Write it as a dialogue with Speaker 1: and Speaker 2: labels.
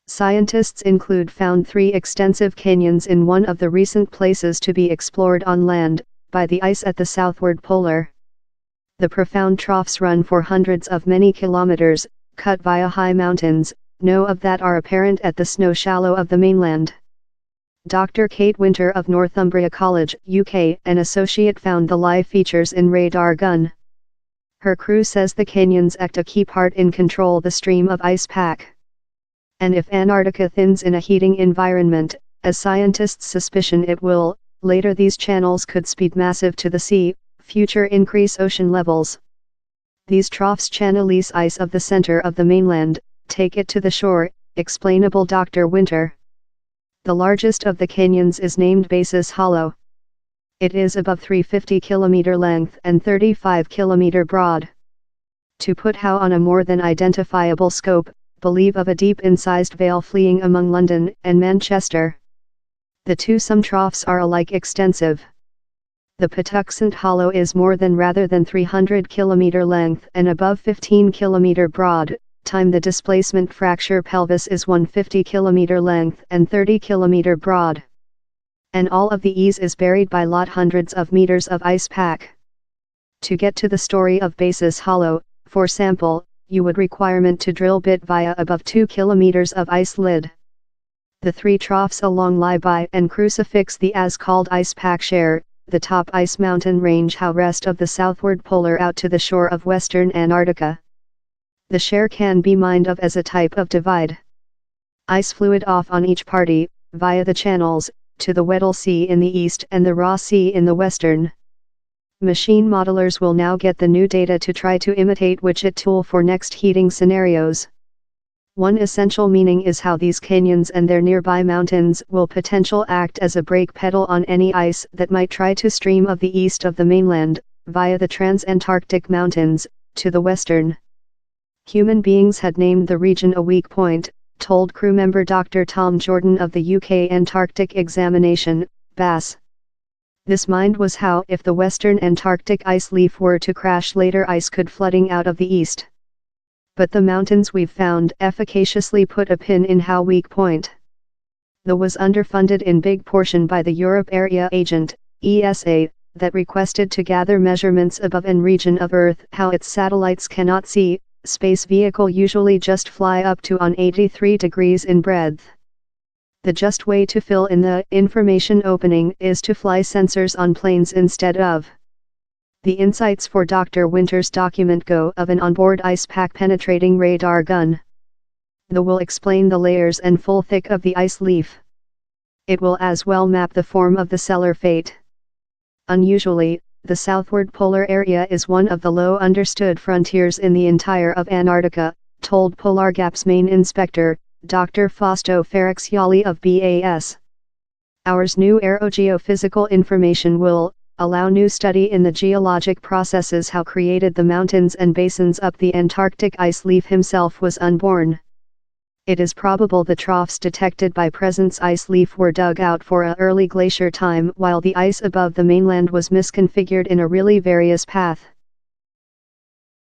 Speaker 1: Scientists include found 3 extensive canyons in one of the recent places to be explored on land, by the ice at the southward polar. The profound troughs run for hundreds of many kilometers, cut via high mountains, no of that are apparent at the snow shallow of the mainland. Dr. Kate Winter of Northumbria College, UK, an associate, found the live features in radar gun. Her crew says the canyons act a key part in control the stream of ice pack. And if Antarctica thins in a heating environment, as scientists suspicion it will, later these channels could speed massive to the sea, future increase ocean levels. These troughs channelise ice of the center of the mainland, take it to the shore, explainable Dr. Winter. The largest of the canyons is named Basis Hollow. It is above 350 km length and 35 km broad. To put how on a more than identifiable scope, believe of a deep incised vale fleeing among London and Manchester. The two some troughs are alike extensive. The Patuxent Hollow is more than rather than 300 km length and above 15 km broad, time the displacement fracture pelvis is 150 km length and 30 km broad. And all of the ease is buried by lot hundreds of meters of ice pack. To get to the story of Basis Hollow, for sample, you would requirement to drill bit via above 2 km of ice lid. The 3 troughs along lie by and crucifix the as-called ice pack share, the top ice mountain range how rest of the southward polar out to the shore of western Antarctica. The share can be mined of as a type of divide. Ice fluid off on each party, via the channels, to the Weddell Sea in the east and the Ross Sea in the western. Machine modelers will now get the new data to try to imitate widget tool for next heating scenarios. One essential meaning is how these canyons and their nearby mountains will potential act as a brake pedal on any ice that might try to stream of the east of the mainland, via the Transantarctic Mountains, to the western. Human beings had named the region a weak point, told crew member Dr. Tom Jordan of the UK Antarctic Examination, BAS. This mind was how if the western Antarctic ice leaf were to crash later ice could flooding out of the east. But the mountains we've found efficaciously put a pin in how weak point. The was underfunded in big portion by the Europe Area Agent, ESA, that requested to gather measurements above and region of Earth how its satellites cannot see, space vehicle usually just fly up to on 83 degrees in breadth. The just way to fill in the information opening is to fly sensors on planes instead of. The insights for Dr. Winter's document go of an onboard ice pack penetrating radar gun. The will explain the layers and full thick of the ice leaf. It will as well map the form of the cellar fate. Unusually, the southward polar area is one of the low understood frontiers in the entire of Antarctica, told PolarGap's main inspector, Dr. Fausto Faraxiali of BAS. Ours new aerogeophysical information will allow new study in the geologic processes how created the mountains and basins up the Antarctic ice leaf himself was unborn. It is probable the troughs detected by presence ice leaf were dug out for a early glacier time while the ice above the mainland was misconfigured in a really various path.